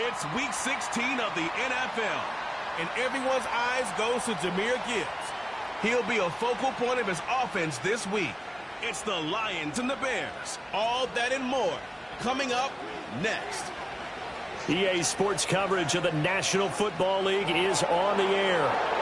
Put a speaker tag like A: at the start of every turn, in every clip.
A: It's week 16 of the NFL, and everyone's eyes goes to Jahmyr Gibbs. He'll be a focal point of his offense this week. It's the Lions and the Bears. All that and more coming up next.
B: EA Sports coverage of the National Football League is on the air.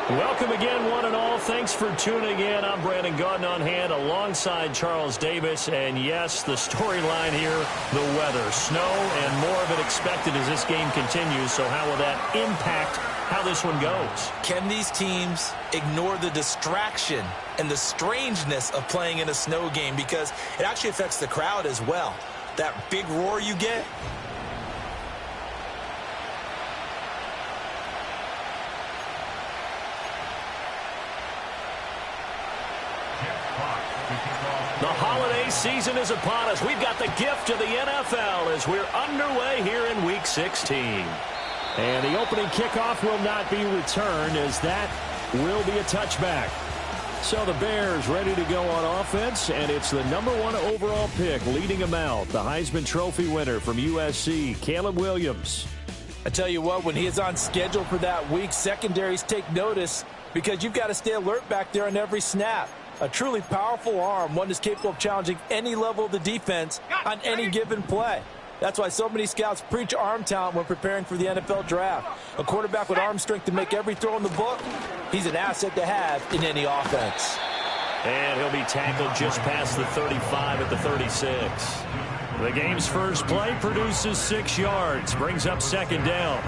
B: Welcome again, one and all. Thanks for tuning in. I'm Brandon Gaudin on hand alongside Charles Davis. And yes, the storyline here, the weather, snow, and more of it expected as this game continues. So how will that impact how this one goes?
C: Can these teams ignore the distraction and the strangeness of playing in a snow game? Because it actually affects the crowd as well. That big roar you get.
B: The holiday season is upon us. We've got the gift of the NFL as we're underway here in Week 16. And the opening kickoff will not be returned as that will be a touchback. So the Bears ready to go on offense, and it's the #1 overall pick leading them out, the Heisman Trophy winner from USC, Caleb Williams.
C: I tell you what, when he is on schedule for that week, secondaries take notice because you've got to stay alert back there on every snap. A truly powerful arm, one that's capable of challenging any level of the defense on any given play. That's why so many scouts preach arm talent when preparing for the NFL draft. A quarterback with arm strength to make every throw in the book, he's an asset to have in any offense.
B: And he'll be tackled just past the 35 at the 36. The game's first play produces 6 yards, brings up second down.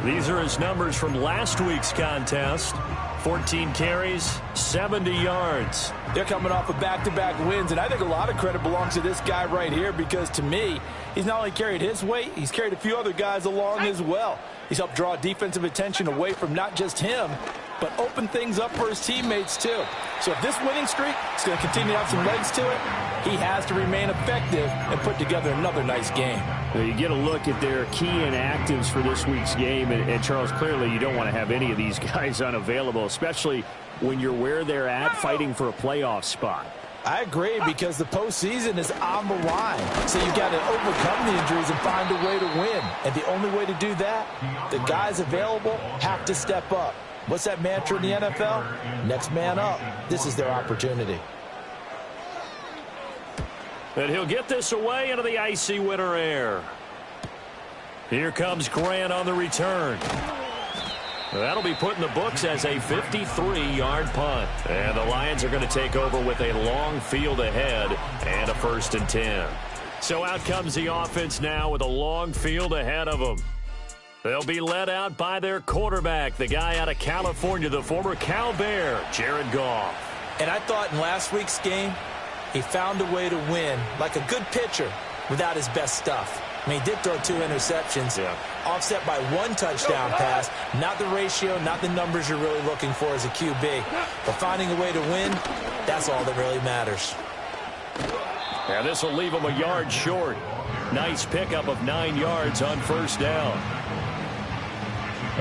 B: These are his numbers from last week's contest. 14 carries, 70 yards.
C: They're coming off of back-to-back wins, and I think a lot of credit belongs to this guy right here because, to me, he's not only carried his weight, he's carried a few other guys along as well. He's helped draw defensive attention away from not just him, but open things up for his teammates, too. So if this winning streak is going to continue to have some legs to it, he has to remain effective and put together another nice game.
B: Well, you get a look at their key inactives for this week's game, and Charles, clearly you don't want to have any of these guys unavailable, especially when you're where they're at fighting for a playoff spot.
C: I agree, because the postseason is on the line. So you've got to overcome the injuries and find a way to win. And the only way to do that, the guys available have to step up. What's that mantra in the NFL? Next man up. This is their opportunity.
B: And he'll get this away into the icy winter air. Here comes Grant on the return. That'll be put in the books as a 53-yard punt. And the Lions are going to take over with a long field ahead and a 1st and 10. So out comes the offense now with a long field ahead of them. They'll be led out by their quarterback, the guy out of California, the former Cal Bear, Jared Goff.
C: And I thought in last week's game, he found a way to win like a good pitcher without his best stuff. I mean, he did throw 2 interceptions, offset by 1 touchdown pass. Not the ratio, not the numbers you're really looking for as a QB. But finding a way to win, that's all that really matters.
B: Yeah, this will leave him a yard short. Nice pickup of 9 yards on 1st down.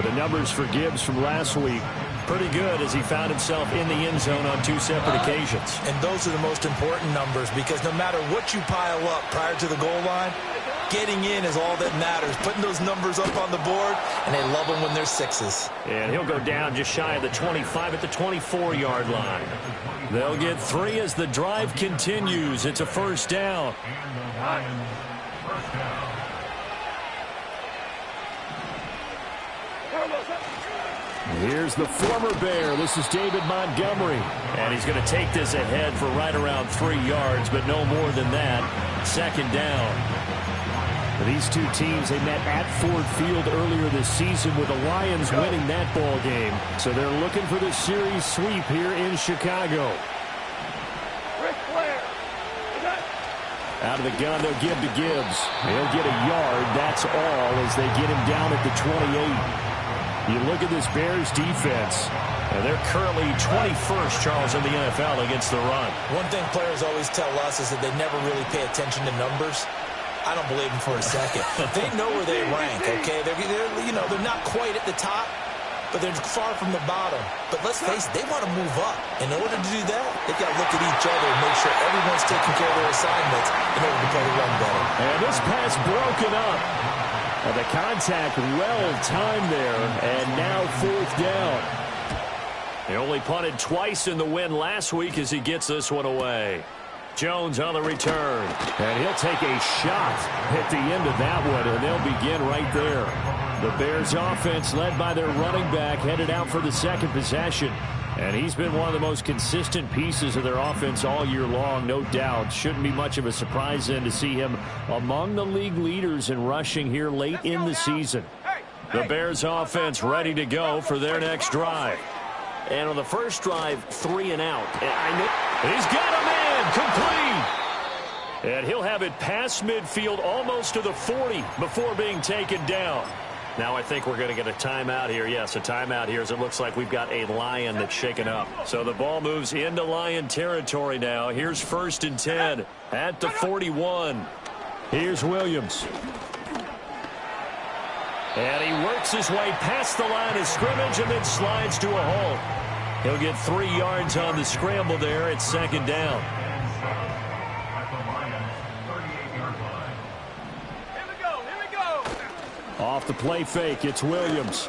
B: The numbers for Gibbs from last week, pretty good as he found himself in the end zone on 2 separate occasions.
C: And those are the most important numbers because no matter what you pile up prior to the goal line, getting in is all that matters. Putting those numbers up on the board, and they love them when they're 6s.
B: And he'll go down just shy of the 25 at the 24-yard line. They'll get 3 as the drive continues. It's a 1st down. Here's the former Bear. This is David Montgomery. And he's going to take this ahead for right around 3 yards, but no more than that. 2nd down. These two teams, they met at Ford Field earlier this season with the Lions winning that ball game. So they're looking for the series sweep here in Chicago. Out of the gun, they'll give to Gibbs. He'll get a yard. That's all as they get him down at the 28. You look at this Bears defense, and they're currently 21st, Charles, in the NFL against the run.
C: One thing players always tell us is that they never really pay attention to numbers. I don't believe them for a second. They know where they rank, okay? They're not quite at the top, but they're far from the bottom. But let's face it, they want to move up. In order to do that, they've got to look at each other and make sure everyone's taking care of their assignments in order to play the run better.
B: And this pass broken up. And the contact well-timed there, and now 4th down. He only punted twice in the win last week as he gets this one away. Jones on the return. And he'll take a shot at the end of that one, and they'll begin right there. The Bears offense, led by their running back, headed out for the second possession. And he's been one of the most consistent pieces of their offense all year long, no doubt. Shouldn't be much of a surprise then to see him among the league leaders in rushing here late in the season. The Bears offense ready to go for their next drive. And on the first drive, 3 and out. He's got a man complete. And he'll have it past midfield almost to the 40 before being taken down. Now I think we're going to get a timeout here. Yes, a timeout here as it looks like we've got a Lion that's shaken up. So the ball moves into Lion territory now. Here's 1st and 10 at the 41. Here's Williams. And he works his way past the line of scrimmage and then slides to a halt. He'll get 3 yards on the scramble there at 2nd down. Off the play fake, it's Williams.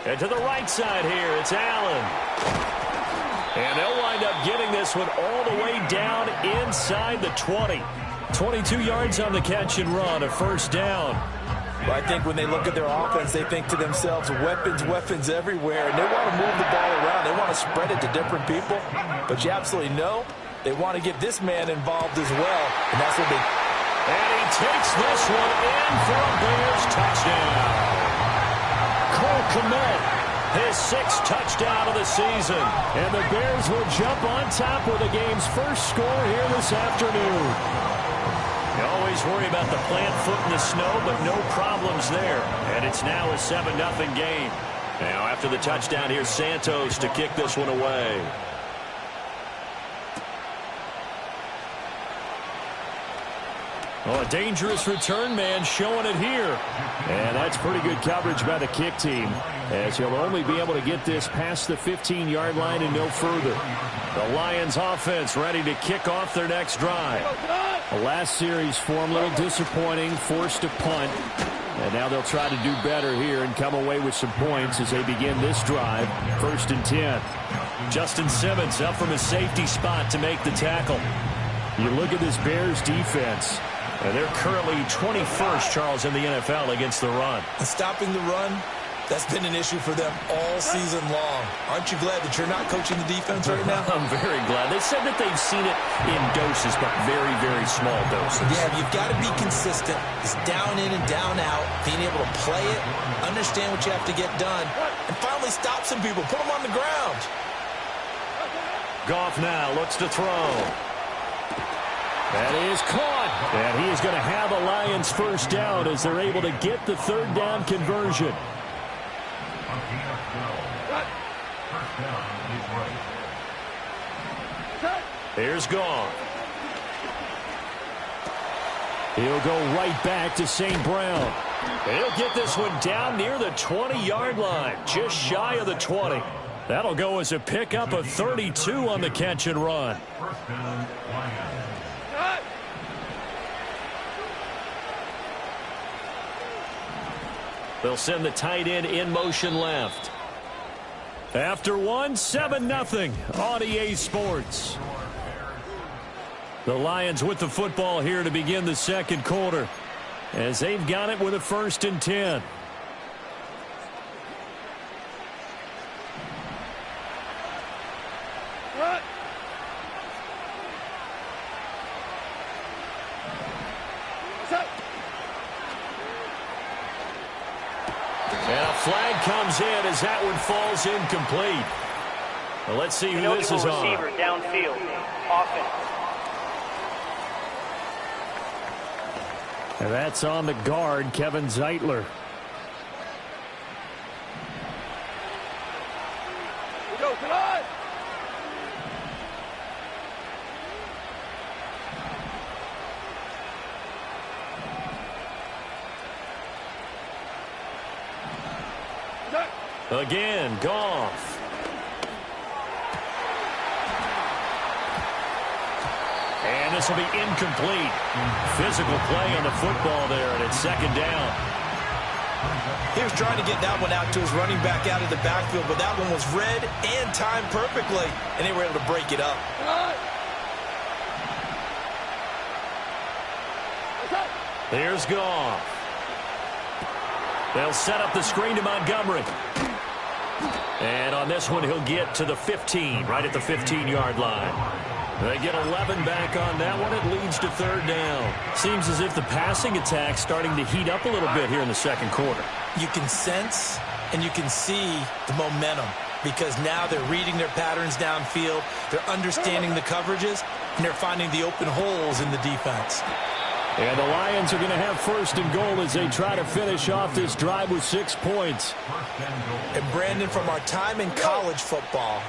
B: And to the right side here, it's Allen. And they'll wind up getting this one all the way down inside the 20. 22 yards on the catch and run, a 1st down.
C: Well, I think when they look at their offense, they think to themselves, weapons everywhere. And they want to move the ball around. They want to spread it to different people. But you absolutely know they want to get this man involved as well. And that's what they...
B: And he takes this one in for a Bears touchdown. Cole Kmet, his 6th touchdown of the season. And the Bears will jump on top with the game's first score here this afternoon. You always worry about the plant foot in the snow, but no problems there. And it's now a 7-0 game. Now after the touchdown, here's Santos to kick this one away. Oh, a dangerous return man showing it here. And that's pretty good coverage by the kick team, as he'll only be able to get this past the 15-yard line and no further. The Lions offense ready to kick off their next drive. The last series form a little disappointing, forced to punt. And now they'll try to do better here and come away with some points as they begin this drive. 1st and 10. Justin Simmons up from his safety spot to make the tackle. You look at this Bears defense. And they're currently 21st, Charles, in the NFL against the run.
C: And stopping the run, that's been an issue for them all season long. Aren't you glad that you're not coaching the defense right now?
B: I'm very glad. They said that they've seen it in doses, but very, very small doses.
C: Yeah, you've got to be consistent. It's down in and down out, being able to play it, understand what you have to get done, and finally stop some people, put them on the ground.
B: Goff now looks to throw. That is caught. And he is going to have a Lions 1st down as they're able to get the 3rd down conversion. Here's Goff. He'll go right back to St. Brown. He'll get this one down near the 20-yard line, just shy of the 20. That'll go as a pickup of 32 on the catch and run. They'll send the tight end in motion left. After one, 7-0 on EA Sports. The Lions with the football here to begin the 2nd quarter, as they've got it with a 1st and 10. And a flag comes in as that one falls incomplete. Well, let's see who this is on.
D: Receiver downfield. Offense.
B: And that's on the guard, Kevin Zeitler.
D: Go, come on!
B: The Again, Goff. And this will be incomplete. Physical play on the football there, and it's second down.
C: He was trying to get that one out to his running back out of the backfield, but that one was read and timed perfectly, and they were able to break it up.
B: Here's Goff. They'll set up the screen to Montgomery. And on this one, he'll get to the 15, right at the 15-yard line. They get 11 back on that one. It leads to third down. Seems as if the passing attack's starting to heat up a little bit here in the second quarter.
C: You can sense and you can see the momentum because now they're reading their patterns downfield, they're understanding the coverages, and they're finding the open holes in the defense.
B: And the Lions are going to have first and goal as they try to finish off this drive with 6 points.
C: And Brandon, from our time in college football,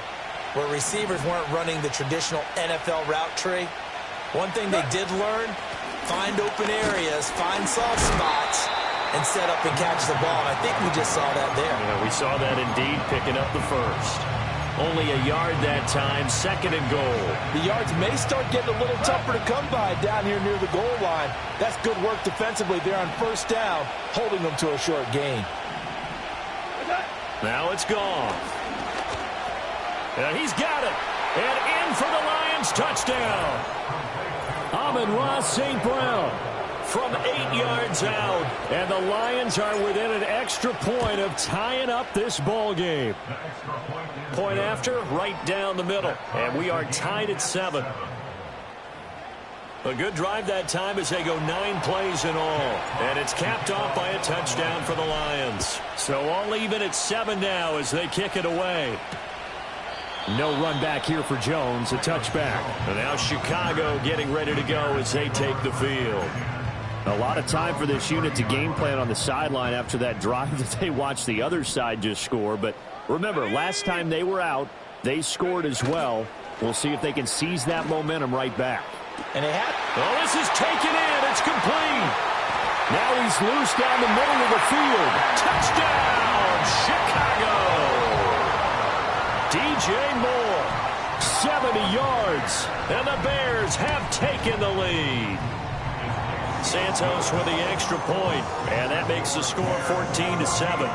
C: where receivers weren't running the traditional NFL route tree, one thing they did learn, find open areas, find soft spots, and set up and catch the ball. And I think we just saw that there.
B: Yeah, we saw that indeed, picking up the first. Only a yard that time, second and goal.
C: The yards may start getting a little tougher to come by down here near the goal line. That's good work defensively there on first down, holding them to a short gain.
B: Now it's gone. And he's got it. And in for the Lions touchdown. Amon-Ra St. Brown from 8 yards out. And the Lions are within an extra point of tying up this ball game. Point after, right down the middle. And we are tied at 7. A good drive that time as they go 9 plays in all. And it's capped off by a touchdown for the Lions. So all even at 7 now as they kick it away. No run back here for Jones, a touchback. And now Chicago getting ready to go as they take the field.
E: A lot of time for this unit to game plan on the sideline after that drive that they watched the other side just score. But remember, last time they were out, they scored as well. We'll see if they can seize that momentum right back.
C: And they have.
B: Oh, this is taken in. It's complete.
E: Now he's loose down the middle of the field.
B: Touchdown, Chicago. DJ Moore, 70 yards, and the Bears have taken the lead. Santos with the extra point, and that makes the score 14-7.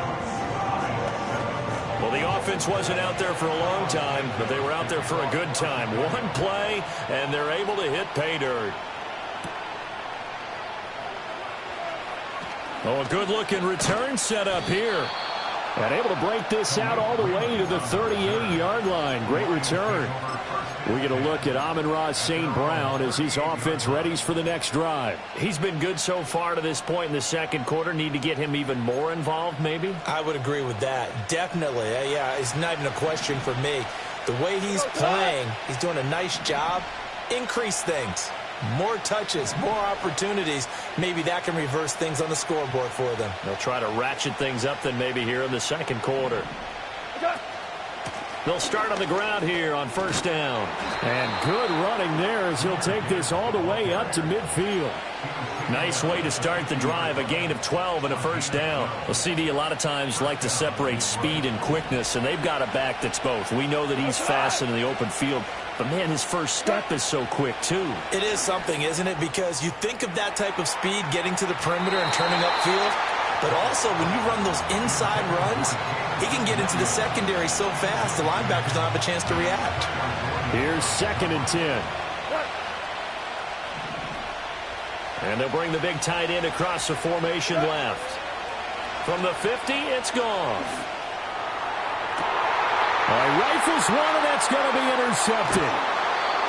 B: Well, the offense wasn't out there for a long time, but they were out there for a good time. One play, and they're able to hit pay dirt. Oh, a good-looking return set up here. And able to break this out all the way to the 38-yard line. Great return. We get a look at Amon-Ra St. Brown as his offense readies for the next drive. He's been good so far to this point in the second quarter. Need to get him even more involved, maybe?
C: I would agree with that. Definitely. Yeah, it's not even a question for me. The way he's playing, he's doing a nice job. Increase things. More touches, more opportunities. Maybe that can reverse things on the scoreboard for them.
B: They'll try to ratchet things up then maybe here in the second quarter. They'll start on the ground here on first down.
E: And good running there as he'll take this all the way up to midfield.
B: Nice way to start the drive, a gain of 12 and a first down. Well, CD a lot of times like to separate speed and quickness, and they've got a back that's both. We know that he's fast in the open field, but, man, his first step is so quick, too.
C: It is something, isn't it? Because you think of that type of speed getting to the perimeter and turning upfield, but also when you run those inside runs, he can get into the secondary so fast the linebackers don't have a chance to react.
E: Here's 2nd and 10.
B: And they'll bring the big tight end across the formation left. From the 50, it's Goff.
E: Rifles one, and that's going to be intercepted.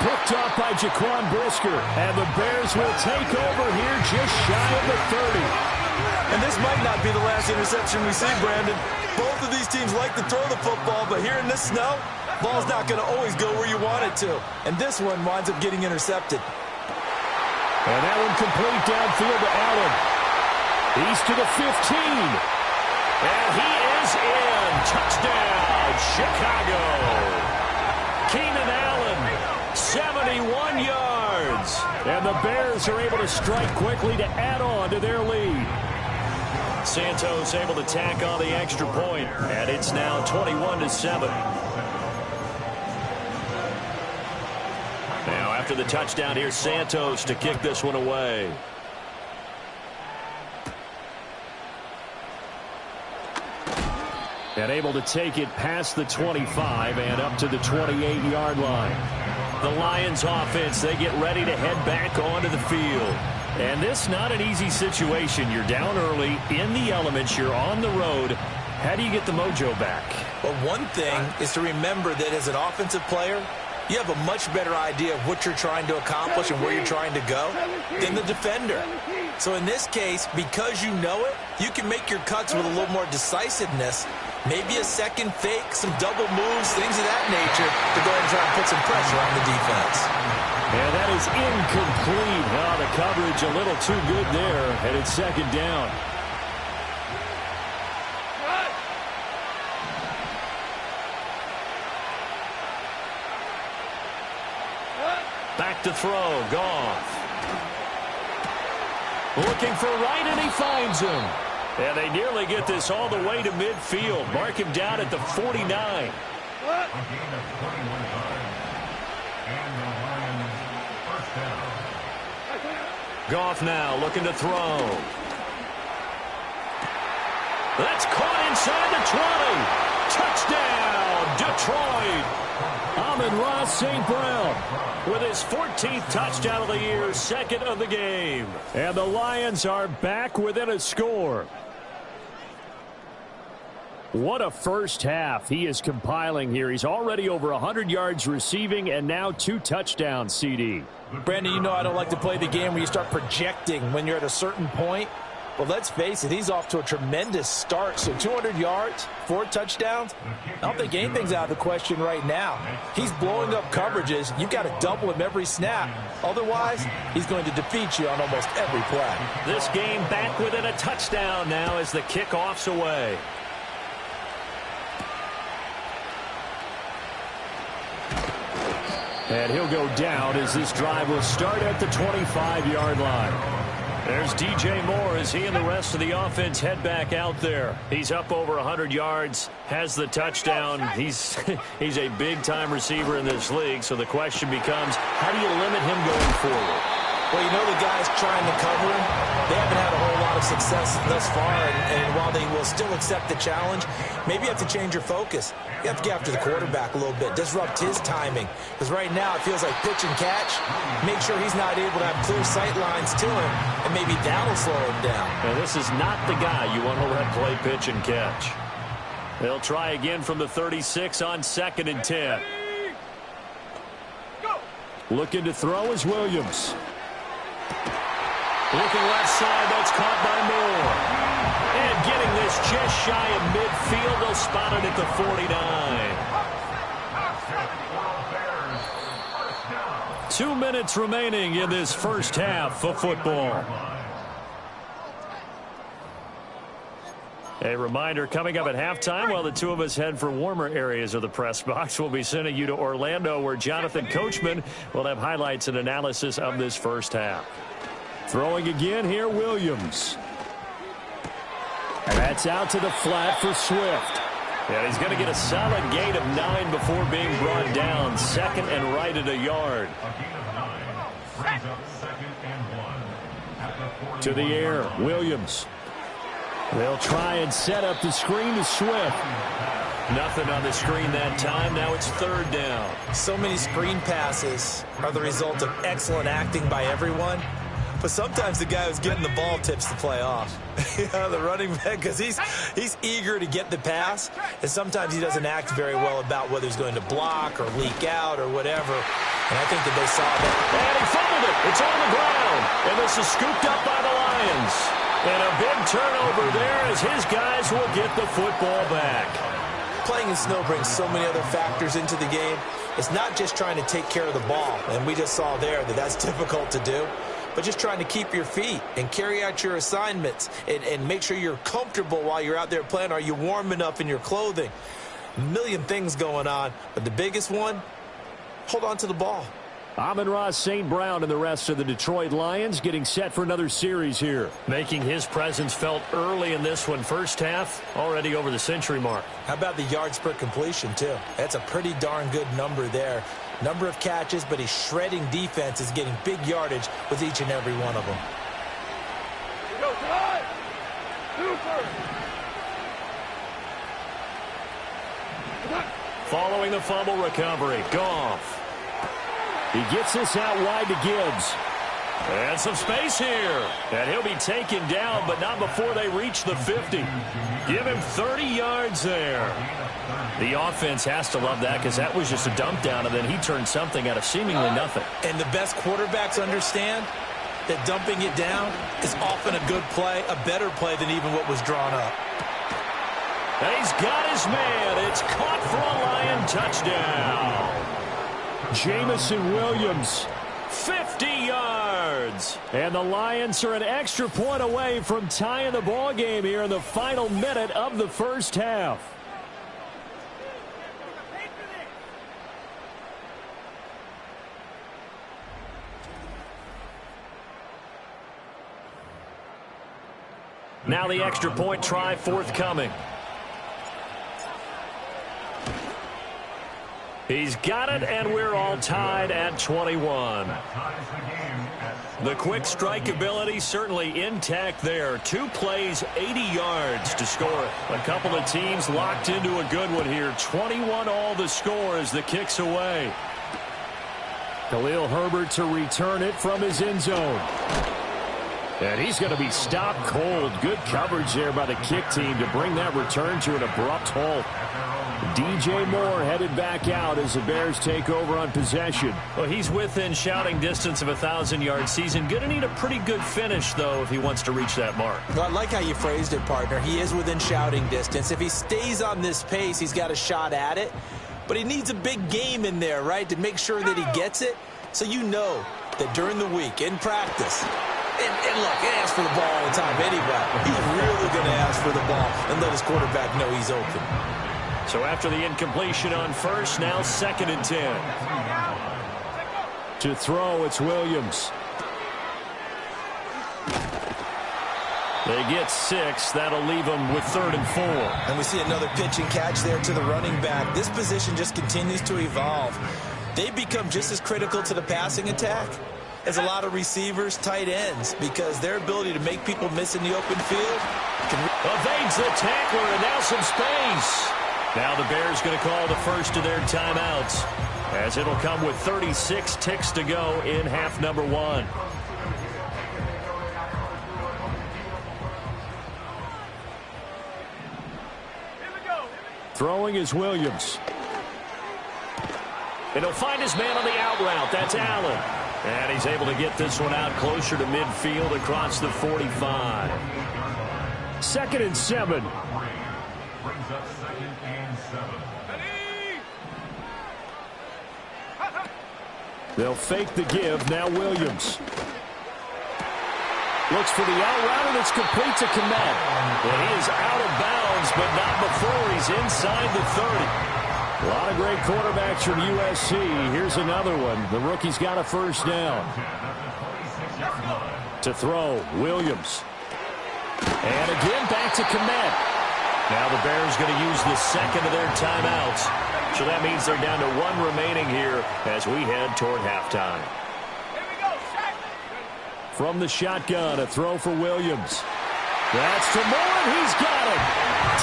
E: Picked off by Jaquan Brisker, and the Bears will take over here just shy of the 30.
C: And this might not be the last interception we see, Brandon. Both of these teams like to throw the football, but here in this snow, ball's not going to always go where you want it to. And this one winds up getting intercepted.
E: And that one complete downfield to Allen. He's to the 15.
B: And he is in. Touchdown, Chicago. Keenan Allen, 71 yards.
E: And the Bears are able to strike quickly to add on to their lead.
B: Santos able to tack on the extra point, and it's now 21-7. Now after the touchdown, here's Santos to kick this one away. And able to take it past the 25 and up to the 28-yard line. The Lions offense, they get ready to head back onto the field. And this not an easy situation. You're down early, in the elements, you're on the road. How do you get the mojo back?
C: Well, one thing is to remember that as an offensive player, you have a much better idea of what you're trying to accomplish and where you're trying to go than the defender. So in this case, because you know it, you can make your cuts with a little more decisiveness. Maybe a second fake, some double moves, things of that nature to go ahead and try and put some pressure on the defense.
B: And that is incomplete. Oh, the coverage a little too good there, and it's second down. Back to throw, Goff. Looking for right, and he finds him. And they nearly get this all the way to midfield. Mark him down at the 49. Goff now looking to throw. That's caught inside the 20. Touchdown, Detroit. Amon-Ra St. Brown with his 14th touchdown of the year, second of the game. And the Lions are back within a score. What a first half he is compiling here. He's already over 100 yards receiving and now 2 touchdowns, CD.
C: Brandon, you know I don't like to play the game where you start projecting when you're at a certain point. But let's face it, he's off to a tremendous start. So 200 yards, 4 touchdowns. I don't think anything's out of the question right now. He's blowing up coverages. You've got to double him every snap. Otherwise, he's going to defeat you on almost every play.
B: This game back within a touchdown now as the kickoff's away. And he'll go down as this drive will start at the 25-yard line. There's DJ Moore as he and the rest of the offense head back out there. He's up over 100 yards, has the touchdown. He's a big-time receiver in this league, so the question becomes, how do you limit him going forward?
C: Well, you know the guys trying to cover him, they haven't had a whole lot of success thus far, and while they will still accept the challenge, maybe you have to change your focus. You have to get after the quarterback a little bit, disrupt his timing, because right now it feels like pitch and catch. Make sure he's not able to have clear sight lines to him, and maybe that'll slow him down.
B: And this is not the guy you want to let play pitch and catch. They'll try again from the 36 on 2nd and 10. Looking to throw is Williams. Looking left side, that's caught by Moore. And getting this just shy of midfield, they'll spot it at the 49. 2 minutes remaining in this first half of football. A reminder, coming up at halftime, while the two of us head for warmer areas of the press box, we'll be sending you to Orlando, where Jonathan Coachman will have highlights and analysis of this first half. Throwing again here, Williams. And that's out to the flat for Swift. And he's going to get a solid gain of 9 before being brought down. 2nd and right at a yard. To the air, Williams. They'll try and set up the screen to Swift. Nothing on the screen that time. Now it's 3rd down.
C: So many screen passes are the result of excellent acting by everyone. But sometimes the guy who's getting the ball tips the play off. You know, the running back, because he's eager to get the pass, and sometimes he doesn't act very well about whether he's going to block or leak out or whatever. And I think that they saw that.
B: And he fumbled it. It's on the ground. And this is scooped up by the Lions. And a big turnover there as his guys will get the football back.
C: Playing in snow brings so many other factors into the game. It's not just trying to take care of the ball, and we just saw there that that's difficult to do, but just trying to keep your feet and carry out your assignments and make sure you're comfortable while you're out there playing. Are you warm enough in your clothing? A million things going on, but the biggest one, hold on to the ball.
E: Amon-Ra St. Brown and the rest of the Detroit Lions getting set for another series here.
B: Making his presence felt early in this one. First half, already over the century mark.
C: How about the yards per completion, too? That's a pretty darn good number there. Number of catches, but he's shredding defense, is getting big yardage with each and every one of them.
B: Following the fumble recovery, Goff.
E: He gets this out wide to Gibbs.
B: And some space here. And he'll be taken down, but not before they reach the 50. Give him 30 yards there. The offense has to love that because that was just a dump down, and then he turned something out of seemingly nothing.
C: And the best quarterbacks understand that dumping it down is often a good play, a better play than even what was drawn up.
B: And he's got his man. It's caught for a Lion touchdown.
E: Jamison Williams.
B: 50 yards.
E: And the Lions are an extra point away from tying the ball game here in the final minute of the first half.
B: Now the extra point try forthcoming. He's got it, and we're all tied at 21. The quick strike ability certainly intact there. 2 plays, 80 yards to score it. A couple of teams locked into a good one here. 21 all the score as the kick's away.
E: Khalil Herbert to return it from his end zone. And he's going to be stopped cold. Good coverage there by the kick team to bring that return to an abrupt halt. DJ Moore headed back out as the Bears take over on possession.
B: Well, he's within shouting distance of a 1,000-yard season. Going to need a pretty good finish, though, if he wants to reach that mark.
C: Well, I like how you phrased it, partner. He is within shouting distance. If he stays on this pace, he's got a shot at it. But he needs a big game in there, right, to make sure that he gets it. So you know that during the week, in practice, and look, he asks for the ball all the time anyway. He's really going to ask for the ball and let his quarterback know he's open.
B: So after the incompletion on first, now 2nd and 10.
E: To throw, it's Williams.
B: They get 6. That'll leave them with 3rd and 4.
C: And we see another pitch and catch there to the running back. This position just continues to evolve. They've become just as critical to the passing attack as a lot of receivers, tight ends, because their ability to make people miss in the open field
B: evades the tackler, and now some space. Now the Bears going to call the first of their timeouts, as it'll come with 36 ticks to go in half number 1.
E: Throwing is Williams.
B: And he'll find his man on the out route. That's Allen. And he's able to get this one out closer to midfield across the 45.
E: 2nd and 7. They'll fake the give. Now Williams. Looks for the out route, and it's complete to Komet.
B: Well, he is out of bounds, but not before he's inside the 30.
E: A lot of great quarterbacks from USC. Here's another one. The rookie's got a first down. To throw, Williams. And again, back to Komet.
B: Now the Bears going to use the 2nd of their timeouts. So that means they're down to 1 remaining here as we head toward halftime.
E: From the shotgun, a throw for Williams. That's to Moore, and he's got it.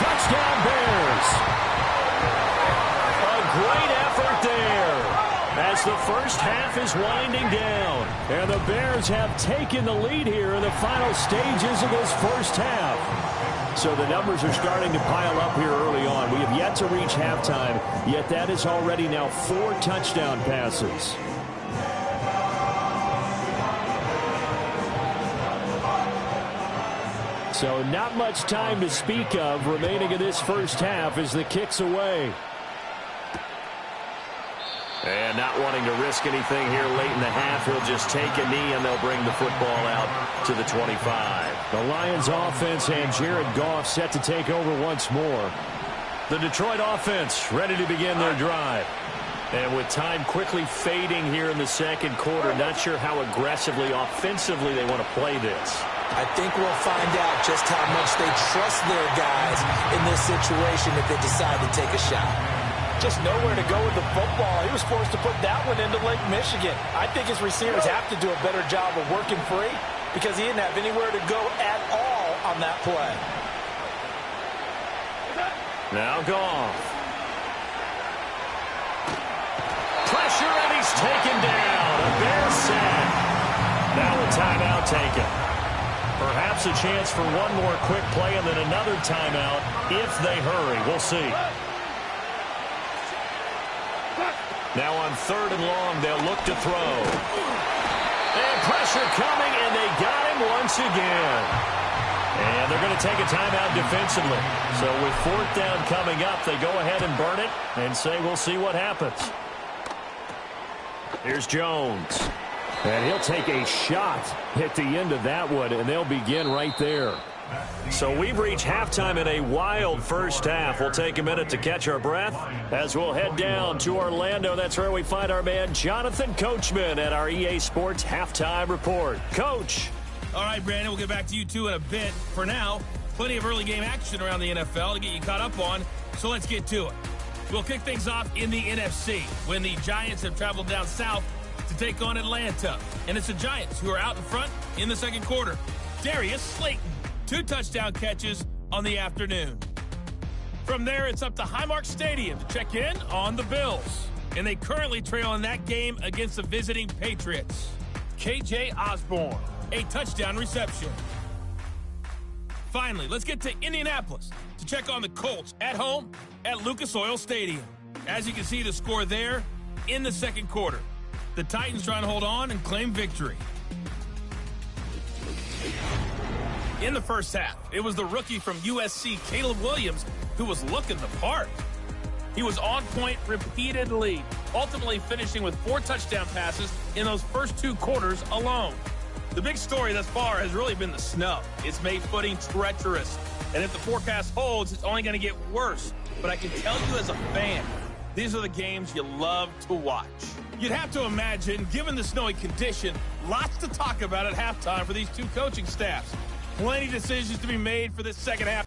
E: Touchdown, Bears.
B: A great effort there as the first half is winding down.
E: And the Bears have taken the lead here in the final stages of this first half. So the numbers are starting to pile up here early on. We have yet to reach halftime, yet that is already now 4 touchdown passes. So not much time to speak of remaining in this first half as the kick's away.
B: And not wanting to risk anything here late in the half, he'll just take a knee and they'll bring the football out to the 25.
E: The Lions offense and Jared Goff set to take over once more.
B: The Detroit offense ready to begin their drive. And with time quickly fading here in the second quarter, not sure how aggressively, offensively they want to play this.
C: I think we'll find out just how much they trust their guys in this situation if they decide to take a shot.
F: Just nowhere to go with the football. He was forced to put that one into Lake Michigan. I think his receivers have to do a better job of working free because he didn't have anywhere to go at all on that play.
B: Now Goff. Pressure, and he's taken down. A Bear sack. Now a timeout taken. Perhaps a chance for one more quick play and then another timeout if they hurry. We'll see. Now on 3rd and long, they'll look to throw. And pressure coming, and they got him once again. And they're going to take a timeout defensively. So with 4th down coming up, they go ahead and burn it and say we'll see what happens. Here's Jones.
E: And he'll take a shot at the end of that one, and they'll begin right there.
B: So we've reached halftime in a wild first half. We'll take a minute to catch our breath as we'll head down to Orlando. That's where we find our man Jonathan Coachman at our EA Sports Halftime Report. Coach.
A: All right, Brandon, we'll get back to you two in a bit. For now, plenty of early game action around the NFL to get you caught up on, so let's get to it. We'll kick things off in the NFC when the Giants have traveled down south to take on Atlanta. And it's the Giants who are out in front in the second quarter. Darius Slayton, 2 touchdown catches on the afternoon. From there, it's up to Highmark Stadium to check in on the Bills. And they currently trail in that game against the visiting Patriots. KJ Osborne, a touchdown reception. Finally, let's get to Indianapolis to check on the Colts at home at Lucas Oil Stadium. As you can see, the score there in the second quarter. The Titans trying to hold on and claim victory. In the first half, it was the rookie from USC, Caleb Williams, who was looking the part. He was on point repeatedly, ultimately finishing with 4 touchdown passes in those first 2 quarters alone. The big story thus far has really been the snow. It's made footing treacherous, and if the forecast holds, it's only going to get worse. But I can tell you as a fan, these are the games you love to watch. You'd have to imagine, given the snowy condition, lots to talk about at halftime for these 2 coaching staffs. Plenty of decisions to be made for this second half.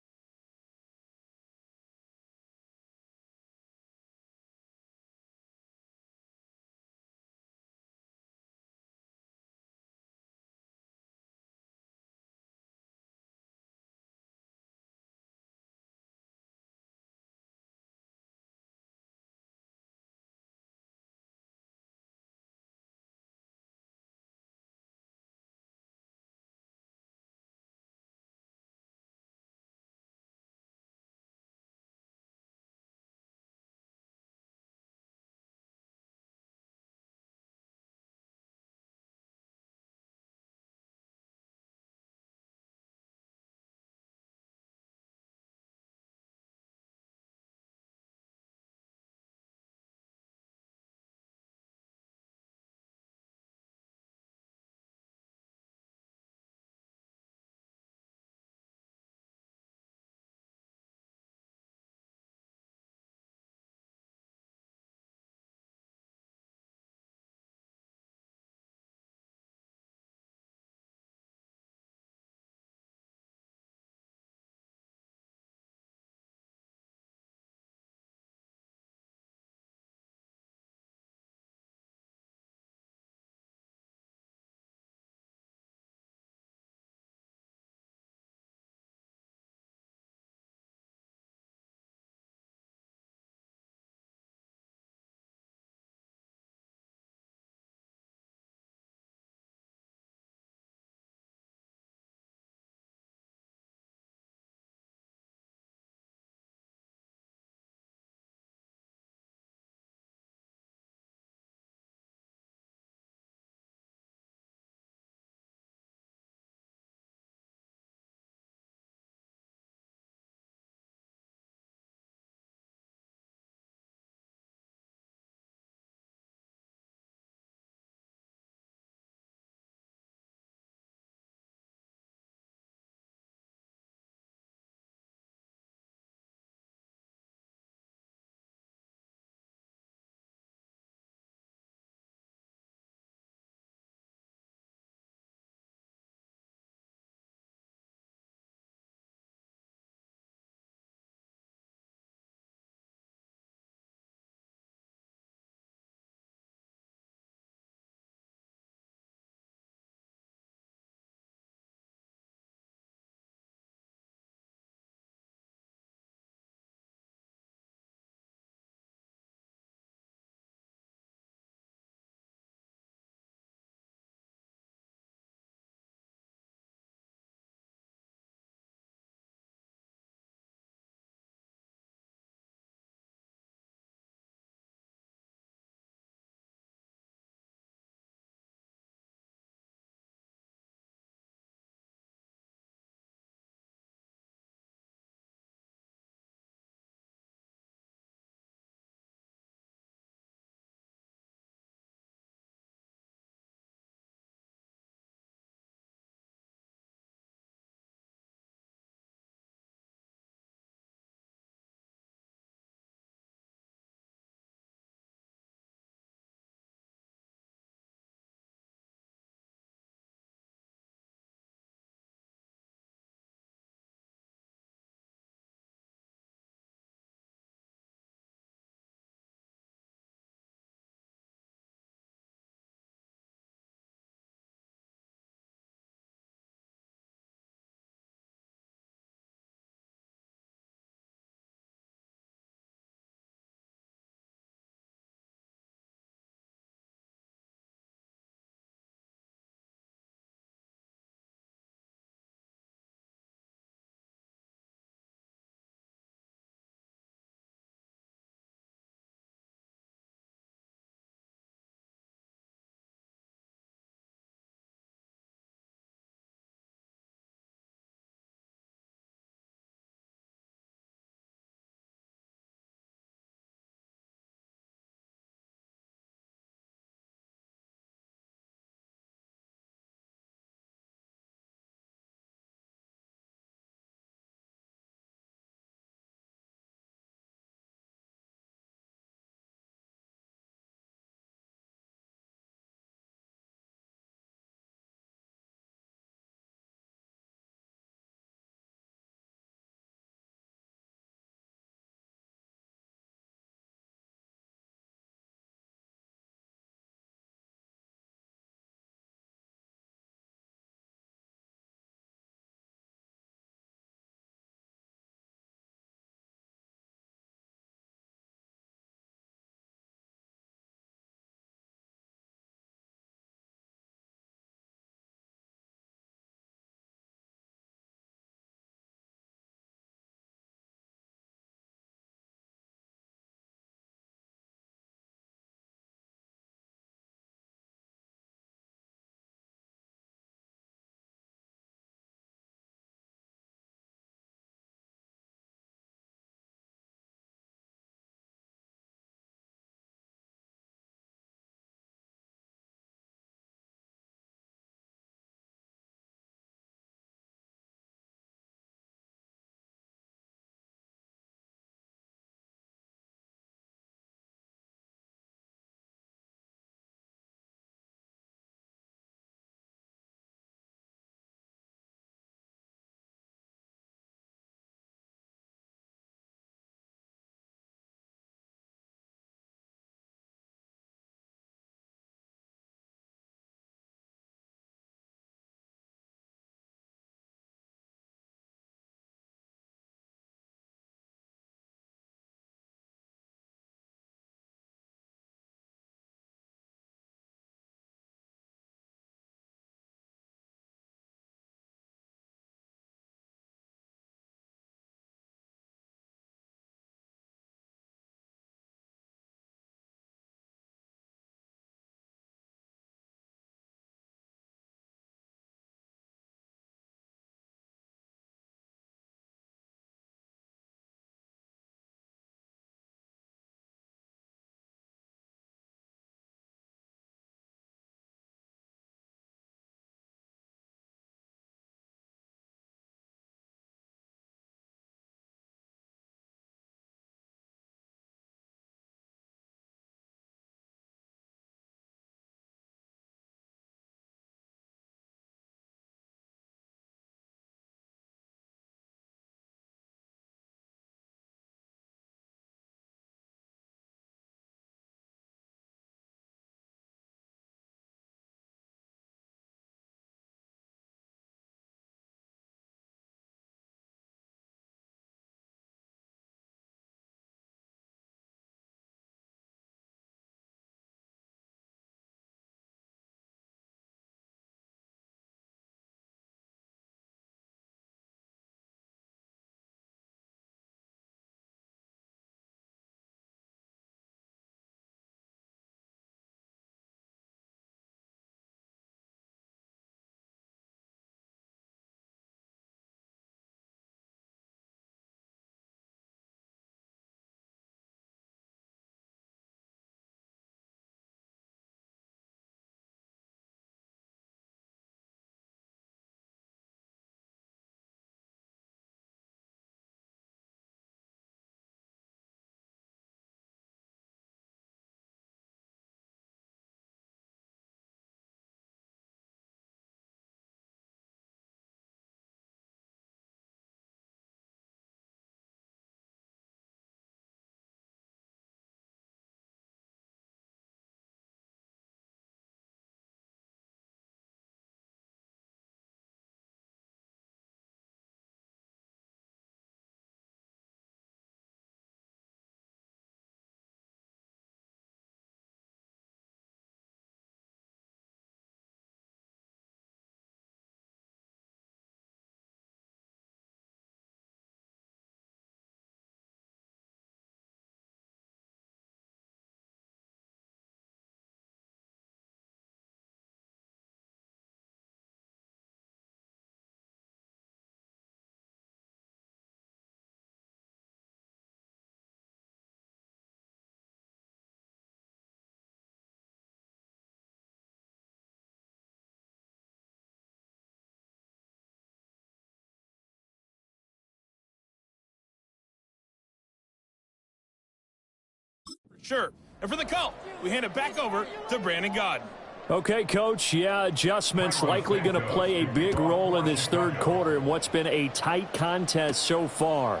G: Sure. And for the call, we hand it back over to Brandon Gaudin.
B: Okay, Coach. Yeah, adjustments likely going to play a big role in this third quarter in what's been a tight contest so far.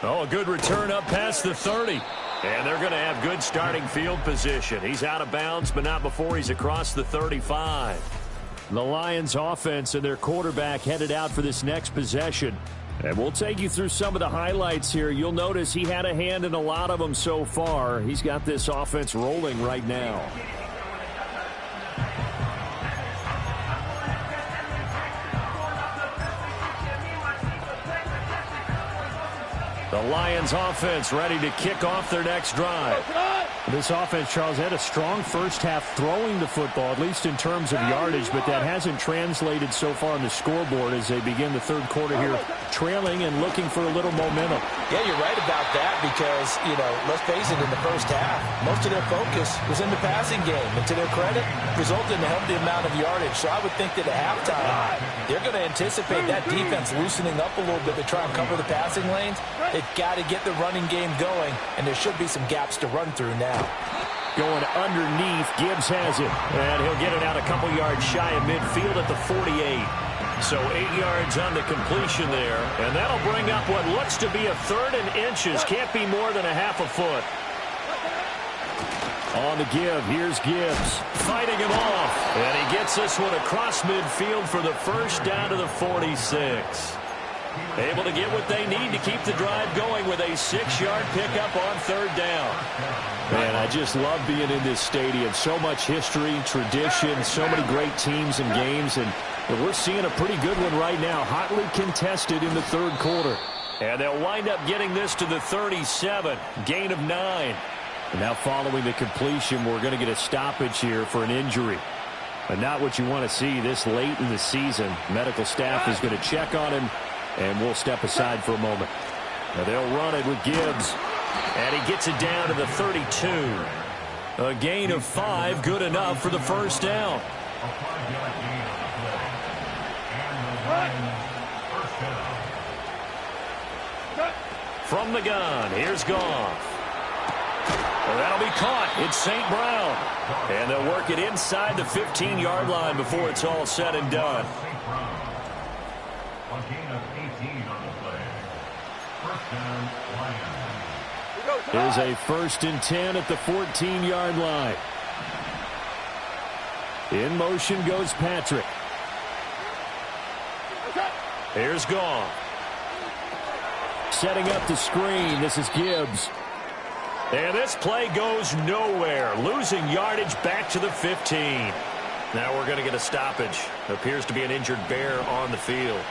B: Oh, a good return up past the 30. And they're going to have good starting field position. He's out of bounds, but not before he's across the 35. The Lions offense and their quarterback headed out for this next possession. And we'll take you through some of the highlights here. You'll notice he had a hand in a lot of them so far. He's got this offense rolling right now. The Lions offense ready to kick off their next drive.
E: This offense, Charles, had a strong first half throwing the football, at least in terms of yardage, but that hasn't translated so far on the scoreboard as they begin the third quarter here, trailing and looking for a little momentum.
F: Yeah, you're right about that because, let's face it, in the first half, most of their focus was in the passing game. And to their credit, resulted in a healthy amount of yardage. So I would think that at halftime, they're going to anticipate that defense loosening up a little bit to try and cover the passing lanes. They've got to get the running game going, and there should be some gaps to run through now.
B: Going underneath, Gibbs has it, and he'll get it out a couple yards shy of midfield at the 48. So 8 yards on the completion there, and that'll bring up what looks to be a third and inches. Can't be more than a half a foot. On the give, here's Gibbs, fighting him off, and he gets this one across midfield for the first down to the 46. Able to get what they need to keep the drive going with a 6-yard pickup on third down. Man, I just love being in this stadium. So much history, tradition, so many great teams and games, and we're seeing a pretty good one right now, hotly contested in the third quarter. And they'll wind up getting this to the 37, gain of 9. And now following the completion, we're going to get a stoppage here for an injury. But not what you want to see this late in the season. Medical staff is going to check on him, and we'll step aside for a moment. Now they'll run it with Gibbs. And he gets it down to the 32. A gain of 5, good enough for the first down. From the gun, here's Goff. Well, that'll be caught. It's St. Brown. And they'll work it inside the 15-yard line before it's all said and done. Here's a 1st and 10 at the 14-yard line. In motion goes Patrick. Here's Goff. Setting up the screen. This is Gibbs. And this play goes nowhere. Losing yardage back to the 15. Now we're going to get a stoppage. Appears to be an injured Bear on the field.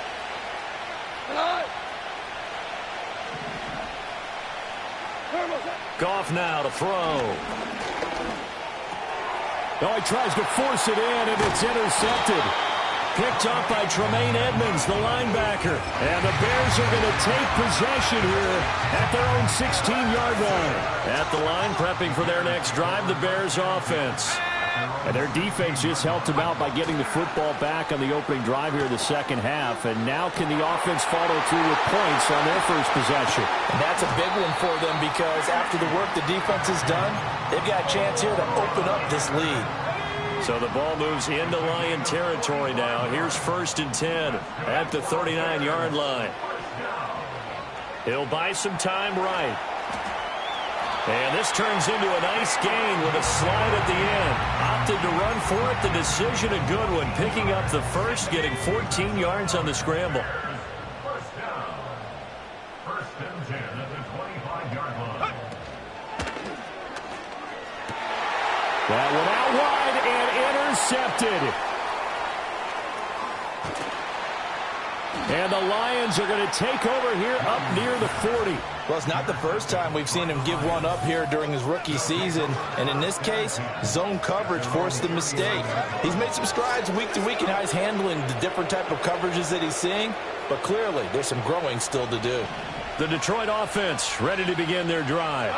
B: Goff now to throw. Oh, he tries to force it in, and it's intercepted. Picked up by Tremaine Edmonds, the linebacker. And the Bears are going to take possession here at their own 16-yard line. At the line, prepping for their next drive, the Bears offense. And their defense just helped them out by getting the football back on the opening drive here in the second half. And now can the offense follow through with points on their first possession?
F: And that's a big one for them because after the work the defense has done, they've got a chance here to open up this lead.
B: So the ball moves into Lion territory now. Here's 1st and 10 at the 39-yard line. He'll buy some time right. And this turns into a nice gain with a slide at the end. Opted to run for it. The decision, a good one. Picking up the first, getting 14 yards on the scramble.
H: First down. 1st and 10 at the 25-yard line.
B: That one out wide and intercepted. And the Lions are going to take over here up near the 40.
F: Well, it's not the first time we've seen him give one up here during his rookie season. And in this case, zone coverage forced the mistake. He's made some strides week to week in how he's handling the different type of coverages that he's seeing. But clearly, there's some growing still to do.
B: The Detroit offense ready to begin their drive.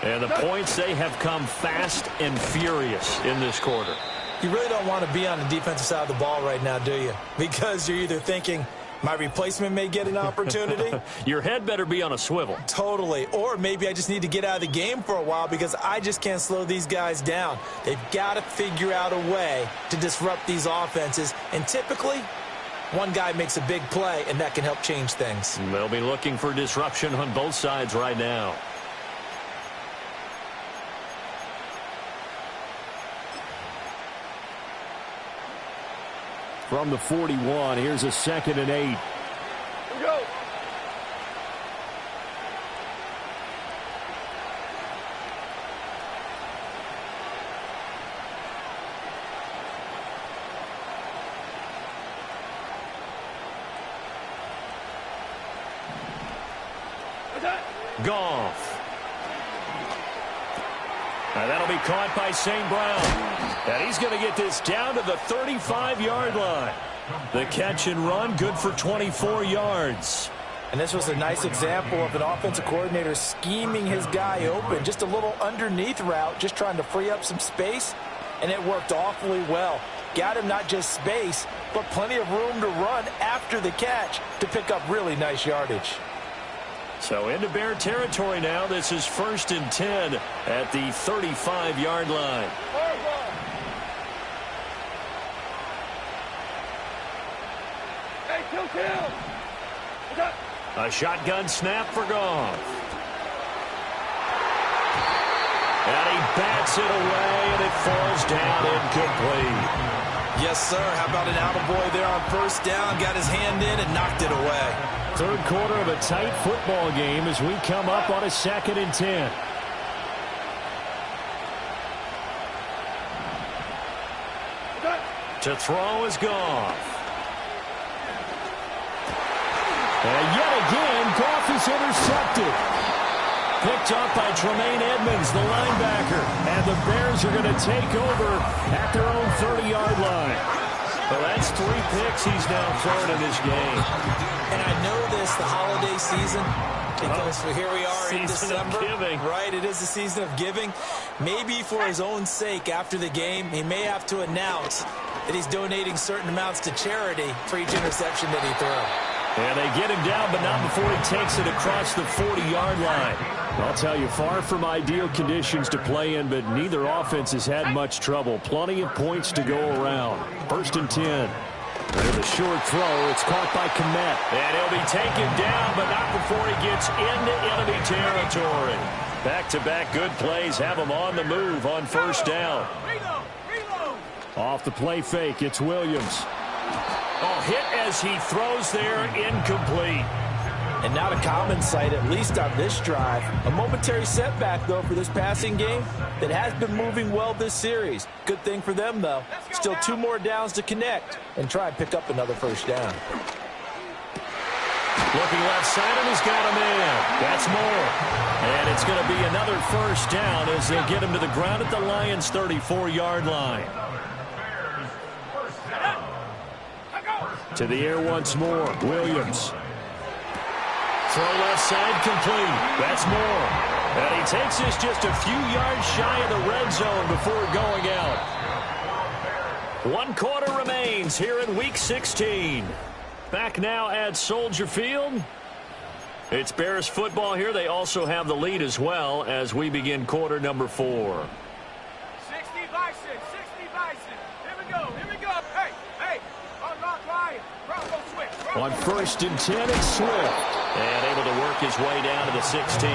B: And the points, they have come fast and furious in this quarter.
F: You really don't want to be on the defensive side of the ball right now, do you? Because you're either thinking, My replacement may get an opportunity.
B: Your head better be on a swivel.
F: Totally. Or maybe I just need to get out of the game for a while because I just can't slow these guys down. They've got to figure out a way to disrupt these offenses. And typically, one guy makes a big play, and that can help change things.
B: They'll be looking for disruption on both sides right now.
E: From the 41, here's a 2nd and 8.
D: Here we go.
B: Goff. And that'll be caught by St. Brown. And he's going to get this down to the 35-yard line. The catch and run, good for 24 yards.
F: And this was a nice example of an offensive coordinator scheming his guy open. Just a little underneath route, just trying to free up some space, and it worked awfully well. Got him not just space, but plenty of room to run after the catch to pick up really nice yardage.
B: So into Bear territory now. This is 1st and 10 at the 35-yard line.
D: Hey, kill.
B: A shotgun snap for Goff. And he bats it away, and it falls down incomplete.
F: Yes, sir. How about an attaboy there on 1st down? Got his hand in and knocked it away.
E: 3rd quarter of a tight football game as we come up on a 2nd and 10.
B: To throw is Goff.
E: And yet again, Goff is intercepted.
B: Picked up by Tremaine Edmonds, the linebacker.
E: And the Bears are going to take over at their own 30-yard line.
B: Well, that's 3 picks he's now thrown in this game.
F: And I know this, the holiday season, because here we are in December. Right, it is the season of giving. Maybe for his own sake after the game, he may have to announce that he's donating certain amounts to charity for each interception that he threw.
B: And they get him down, but not before he takes it across the 40-yard line.
E: I'll tell you, far from ideal conditions to play in, but neither offense has had much trouble. Plenty of points to go around. 1st and 10. There's a short throw. It's caught by Komet.
B: And he'll be taken down, but not before he gets into enemy territory. Back-to-back good plays have him on the move on 1st down.
D: Reload.
E: Off the play fake, it's Williams.
B: Oh, hit as he throws there, incomplete.
F: And not a common sight, at least on this drive. A momentary setback, though, for this passing game that has been moving well this series. Good thing for them, though. Still 2 more downs to connect and try and pick up another 1st down.
B: Looking left side, and he's got him in. That's more. And it's going to be another 1st down as they'll get him to the ground at the Lions' 34-yard line.
E: To the air once more, Williams.
B: Throw left side complete. That's more. And he takes this just a few yards shy of the red zone before going out. 1 quarter remains here in Week 16. Back now at Soldier Field. It's Bears football here. They also have the lead as well as we begin quarter number 4.
D: 60 Bison. Here we go. Hey. Unlock Lion. Bronco switch.
E: On 1st and 10, it's Swift.
B: And able to work his way down to the 16.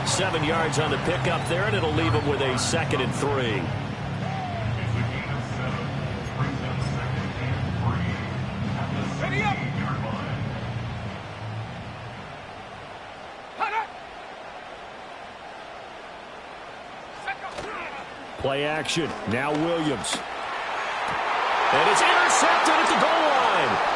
B: 7 yards on the pickup there, and it'll leave him with a 2nd and 3.
D: Ready up.
E: Play action. Now Williams.
B: And it's intercepted at the goal line.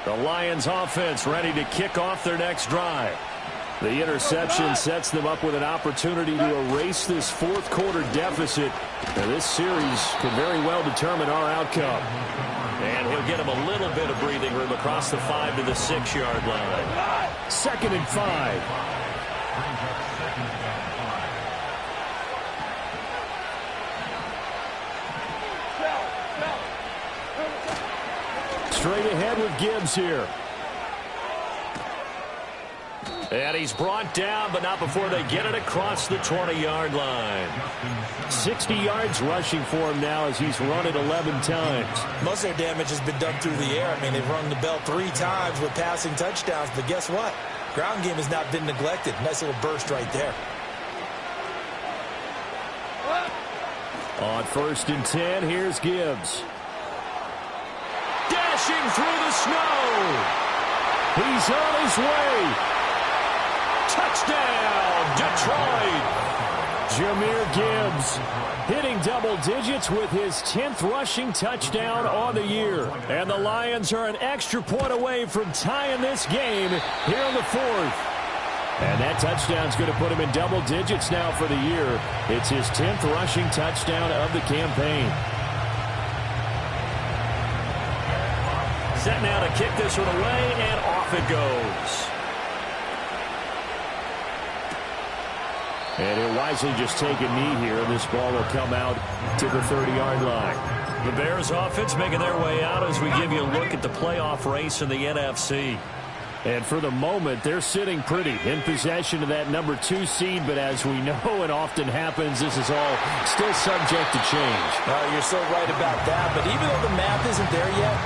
E: The Lions offense ready to kick off their next drive. The interception sets them up with an opportunity to erase this 4th quarter deficit. And this series could very well determine our outcome.
B: And he'll get him a little bit of breathing room across across the 5 to the 6-yard line.
E: 2nd and 5. Straight ahead with Gibbs here.
B: And he's brought down, but not before they get it across the 20-yard line.
E: 60 yards rushing for him now as he's run it 11 times.
F: Most of their damage has been done through the air. I mean, they've rung the bell 3 times with passing touchdowns, but guess what? Ground game has not been neglected. Nice little burst right there.
E: On 1st and 10, here's Gibbs.
B: Dashing through the snow.
E: He's on his way.
B: Touchdown, Detroit.
E: Jahmyr Gibbs hitting double digits with his 10th rushing touchdown on the year. And the Lions are an extra point away from tying this game here in the 4th. And that touchdown's going to put him in double digits now for the year. It's his 10th rushing touchdown of the campaign.
B: Set now to kick this one away, and off it goes.
E: And he'll wisely just take a knee here. This ball will come out to the 30-yard line.
B: The Bears offense making their way out as we give you a look at the playoff race in the NFC.
E: And for the moment, they're sitting pretty in possession of that number 2 seed. But as we know it often happens, this is all still subject to change.
F: You're so right about that. But even though the math isn't there yet,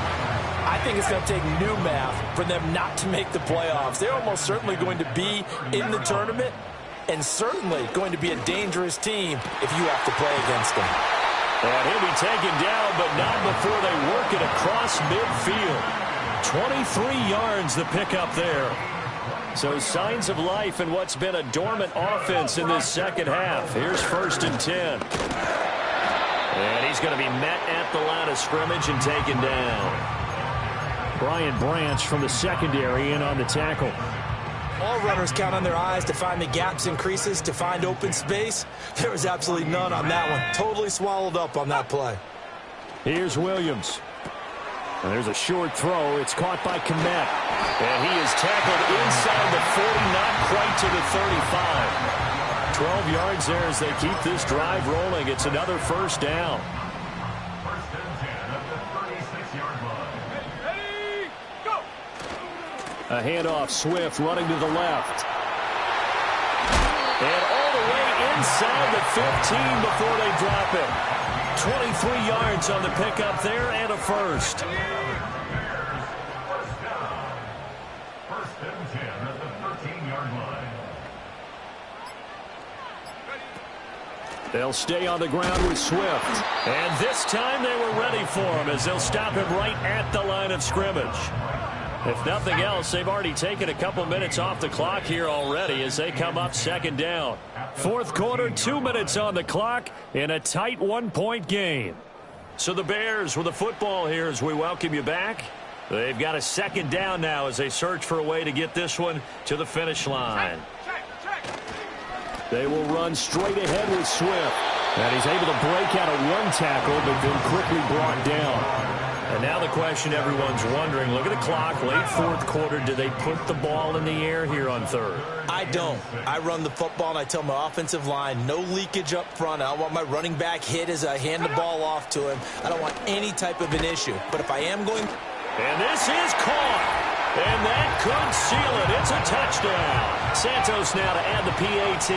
F: I think it's going to take new math for them not to make the playoffs. They're almost certainly going to be in the tournament, and certainly going to be a dangerous team if you have to play against them.
B: And he'll be taken down, but not before they work it across midfield. 23 yards the pickup there. So signs of life in what's been a dormant offense in this second half. Here's 1st and 10. And he's going to be met at the line of scrimmage and taken down.
E: Brian Branch from the secondary in on the tackle.
F: All runners count on their eyes to find the gaps and creases, to find open space. There was absolutely none on that one. Totally swallowed up on that play.
E: Here's Williams. And there's a short throw. It's caught by Kmet.
B: And he is tackled inside the 40, not quite to the 35. 12 yards there as they keep this drive rolling. It's another 1st down.
H: 1st and 10 at the 36-yard line.
D: Ready, go!
E: A handoff, Swift running to the left.
B: And all the way inside the 15 before they drop it. 23 yards on the pickup there and a 1st.
H: Bears, 1st down. 1st and 10 at the 13-yard line.
E: They'll stay on the ground with Swift.
B: And this time they were ready for him as they'll stop him right at the line of scrimmage. If nothing else, they've already taken a couple minutes off the clock here already as they come up 2nd down. 4th quarter, 2 minutes on the clock in a tight 1-point game. So the Bears with the football here as we welcome you back. They've got a 2nd down now as they search for a way to get this one to the finish line.
E: They will run straight ahead with Swift. And he's able to break out of 1 tackle, but then quickly brought down.
B: And now the question everyone's wondering, look at the clock, late 4th quarter, do they put the ball in the air here on 3rd?
F: I don't. I run the football, and I tell my offensive line, no leakage up front. I don't want my running back hit as I hand the ball off to him. I don't want any type of an issue. But if I am going...
B: And this is caught. And that could seal it. It's a touchdown. Santos now to add the PAT.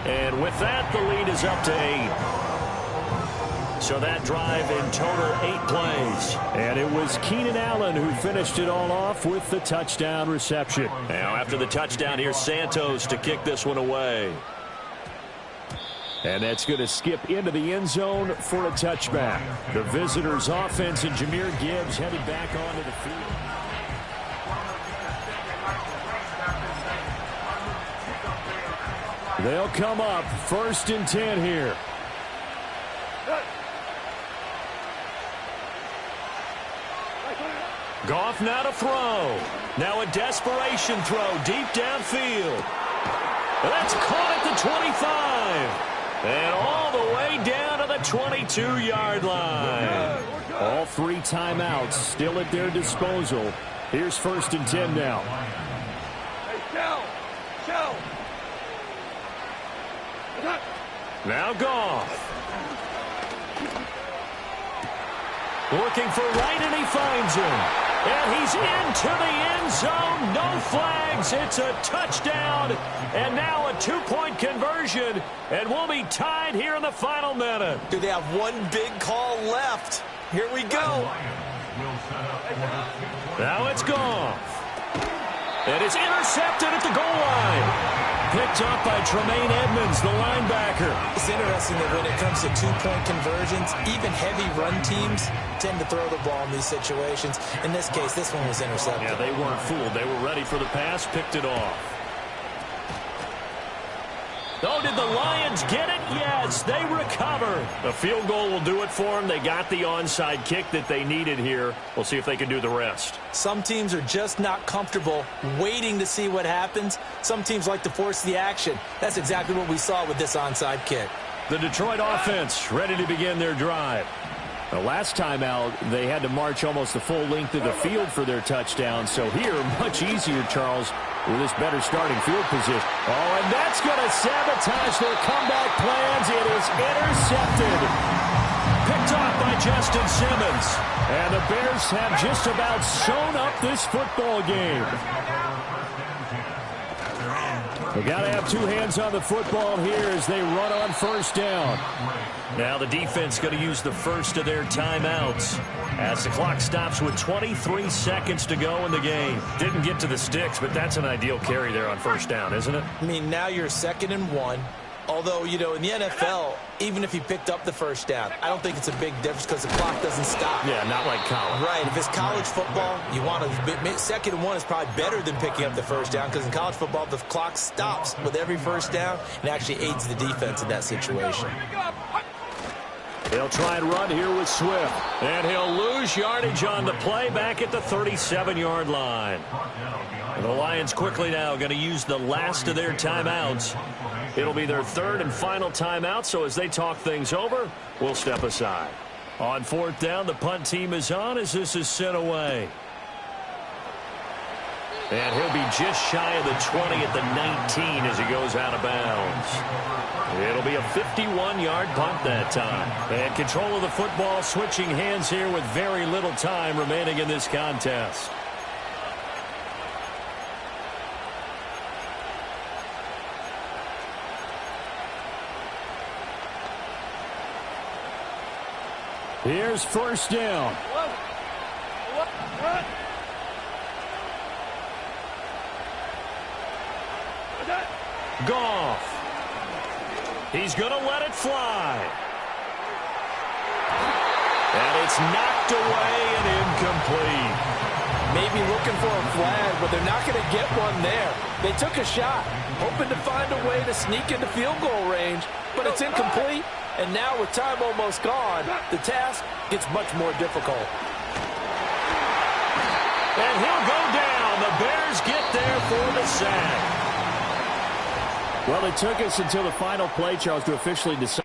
B: And with that, the lead is up to 8. So that drive in total 8 plays.
E: And it was Keenan Allen who finished it all off with the touchdown reception.
B: Now after the touchdown, here's Santos to kick this one away.
E: And that's going to skip into the end zone for a touchback. The visitors' offense and Jahmyr Gibbs headed back onto the field. They'll come up 1st and 10 here.
B: Goff now to throw. Now a desperation throw deep downfield. That's caught at the 25. And all the way down to the 22-yard line.
E: All 3 timeouts still at their disposal. Here's 1st and 10 now.
B: Now Goff. Looking for right, and he finds him. And he's into the end zone. No flags. It's a touchdown. And now a 2-point conversion. And we'll be tied here in the final minute.
F: Do they have one big call left? Here we go.
B: Now it's Goff. And it's intercepted at the goal line. Picked up by Tremaine Edmonds, the linebacker.
F: It's interesting that when it comes to 2-point conversions, even heavy run teams tend to throw the ball in these situations. In this case, this one was intercepted.
B: Yeah, they weren't fooled. They were ready for the pass, picked it off. Oh, did the Lions get it? Yes, they recover. A field goal will do it for them. They got the onside kick that they needed here. We'll see if they can do the rest.
F: Some teams are just not comfortable waiting to see what happens. Some teams like to force the action. That's exactly what we saw with this onside kick.
B: The Detroit offense ready to begin their drive.
E: The last time out, they had to march almost the full length of the field for their touchdown. So here, much easier, Charles, with this better starting field position.
B: Oh, and that's going to sabotage their comeback plans. It is intercepted. Picked off by Justin Simmons.
E: And the Bears have just about sewn up this football game. They got to have 2 hands on the football here as they run on 1st down.
B: Now the defense going to use the first of their timeouts as the clock stops with 23 seconds to go in the game. Didn't get to the sticks, but that's an ideal carry there on 1st down, isn't it?
F: I mean, now you're 2nd and 1. Although, you know, in the NFL, even if he picked up the 1st down, I don't think it's a big difference because the clock doesn't stop.
B: Yeah, not like college.
F: Right. If it's college football, you want to 2nd and 1 is probably better than picking up the 1st down because in college football, the clock stops with every 1st down and actually aids the defense in that situation.
B: They'll try and run here with Swift. And he'll lose yardage on the play back at the 37-yard line. And the Lions quickly now going to use the last of their timeouts. It'll be their 3rd and final timeout, so as they talk things over, we'll step aside. On 4th down, the punt team is on as this is sent away. And he'll be just shy of the 20 at the 19 as he goes out of bounds. It'll be a 51-yard punt that time. And control of the football switching hands here with very little time remaining in this contest.
E: Here's 1st down.
B: Goff. He's going to let it fly. And it's knocked away and incomplete.
C: Maybe looking for a flag, but they're not going to get one there. They took a shot, hoping to find a way to sneak into field goal range, but it's incomplete. And now with time almost gone, the task gets much more difficult.
B: And he'll go down. The Bears get there for the sack.
E: Well, it took us until the final play, Charles, to officially decide.